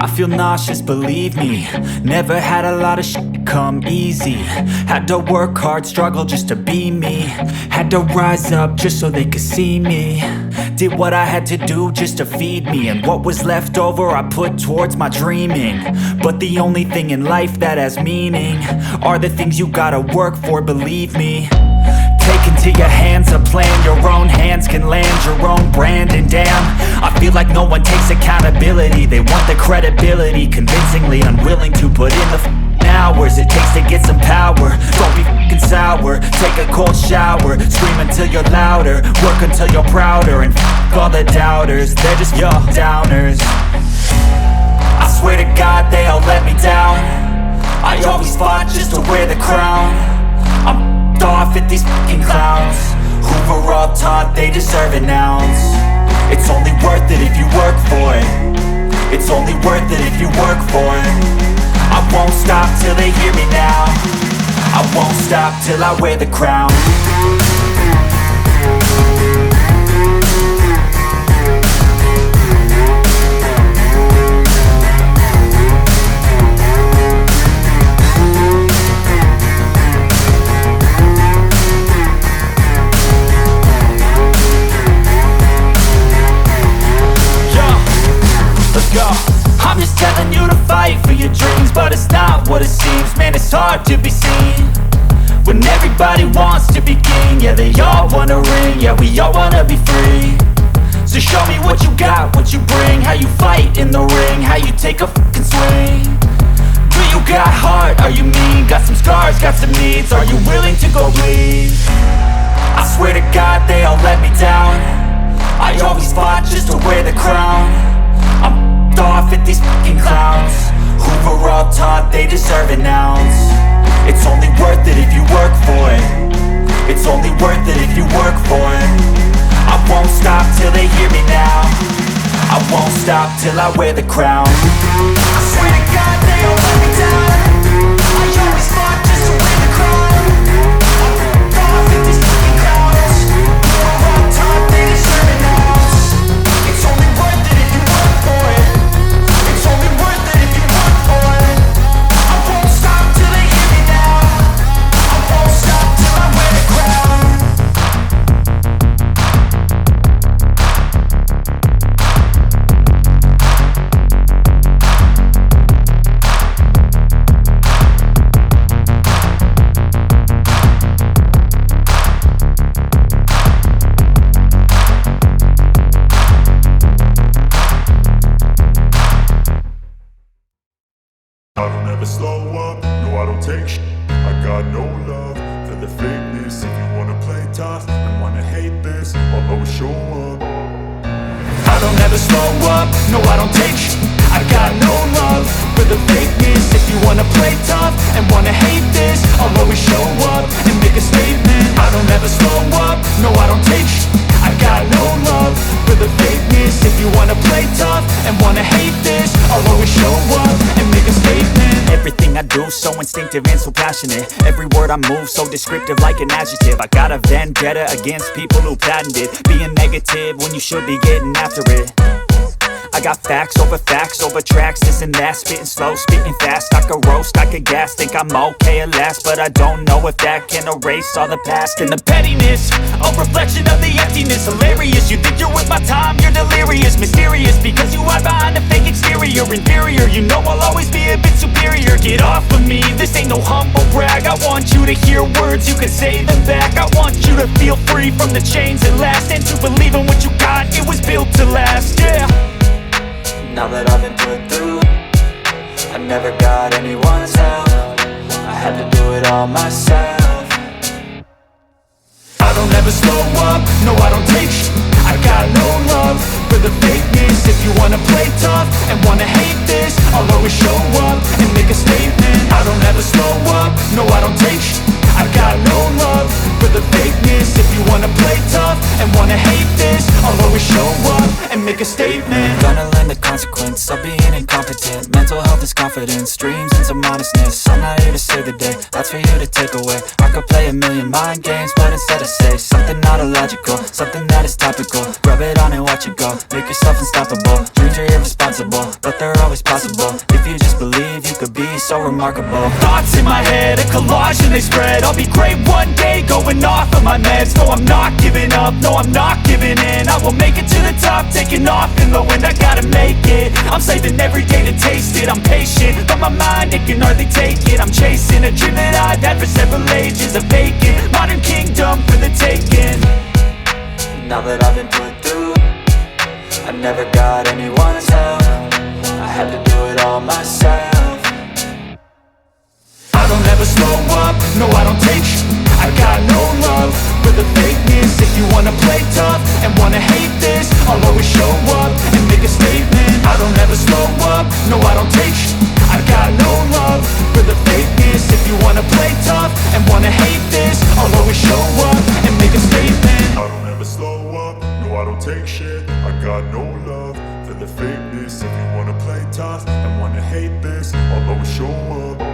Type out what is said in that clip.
I feel nauseous, believe me. Never had a lot of shit come easy. Had to work hard, struggle just to be me. Had to rise up just so they could see me. Did what I had to do just to feed me. And what was left over I put towards my dreaming. But the only thing in life that has meaning are the things you gotta work for, believe me. Take into your hands a plan. Your own hands can land your own brand. And damn, I feel like no one takes accountability. They want the credibility, convincingly unwilling to put in the hours it takes to get some power. Don't be f***ing sour. Take a cold shower. Scream until you're louder. Work until you're prouder. And f*** all the doubters, they're just your downers. I swear to God they all let me down. I always fought just to wear the crown. I'm off at these fucking clowns who were all taught they deserve an ounce. It's only worth it if you work for it. It's only worth it if you work for it. I won't stop till they hear me now. I won't stop till I wear the crown. I'm just telling you to fight for your dreams, but it's not what it seems. Man, it's hard to be seen when everybody wants to be king. Yeah, they all wanna ring, yeah, we all wanna be free. So show me what you got, what you bring, how you fight in the ring, how you take a fucking swing. Do you got heart, are you mean? Got some scars, got some needs, are you willing to go bleed? I swear to God they all let me down. I always fought just to wear the crown. I'm off at these fucking clowns who were all taught they deserve an ounce. It's only worth it if you work for it. It's only worth it if you work for it. I won't stop till they hear me now. I won't stop till I wear the crown. I swear to God they all let me down. I always fought just to wear the crown. I'm off at these fucking clowns who were all taught they deserve an ounce. It's only worth it if you work for it. It's only worth it if you work for it. I won't stop till they hear me now. I won't stop till I wear the crown. I don't ever slow up, no I don't take shit. I got no love for the fakeness. If you wanna play tough and wanna hate this, I'll always show up. I don't ever slow up, no I don't take shit. I got no love for the fakeness. If you wanna play tough and wanna hate this, I'll always show up and make a statement. I don't ever slow up, no I don't take shit. I got no love for the fakeness. If you wanna play tough and wanna hate this, I'll always show up and make a statement. Everything I do so instinctive and so passionate. Every word I move so descriptive like an adjective. I got a vendetta against people who patented being negative when you should be getting after it. I got facts over tracks, this and that. Spitting slow, spitting fast. I could roast, I could gas. Think I'm okay at last, but I don't know if that can erase all the past. And the pettiness, a reflection of the emptiness. Hilarious, you think you're with my time, you're delirious. Mysterious, because you hide behind a fake exterior. Inferior, you know I'll always be a bit superior. Get off of me, this ain't no humble brag. I want you to hear words, you can say them back. I want you to feel free from the chains that last, and to believe in what you got, it was built to last, yeah. Now that I've been put through, I never got anyone's help. I had to do it all myself. I don't ever slow up, no I don't take shit. I got no love for the fakeness. If you wanna play tough and wanna hate this, I'll always show up and make a statement. I don't ever slow up, no I don't take shit. I got no love for the fakeness. If you wanna play tough and wanna hate this, I'll always show up and make a statement. Gonna learn the consequence of being incompetent. Mental health is confidence. confidence, dreams and some honestness. I'm not here to save the day, that's for you to take away. I could play a million mind games, but instead I say something not illogical, something that is topical. Rub it on and watch it go, make yourself unstoppable. Dreams are irresponsible, but they're always possible. If you just believe, you could be so remarkable. Thoughts in my head, a collage and they spread. I'll be great one day, going off of my meds. No, I'm not giving up, no, I'm not giving in. I will make it to the top, taking off in the wind. I gotta make it, I'm saving every day to taste it. I'm patient, but my mind, it can hardly take it. I'm chasing a dream that I've had for several ages. A vacant, modern kingdom for the taking. Now that I've been put through, I never got anyone's help. I had to do it all myself. I don't ever slow up, no I don't take sh**. I got no love for the fakeness. If you wanna play tough and wanna hate this, I'll always show up and make a statement. I don't ever slow up, no I don't take sh**. I got no love for the fakeness. If you wanna play tough and wanna hate this, I'll always show up and make a statement. I don't ever slow up, no I don't take shit. I got no love for the fakeness. If you wanna play tough and wanna hate this, I'll always show up.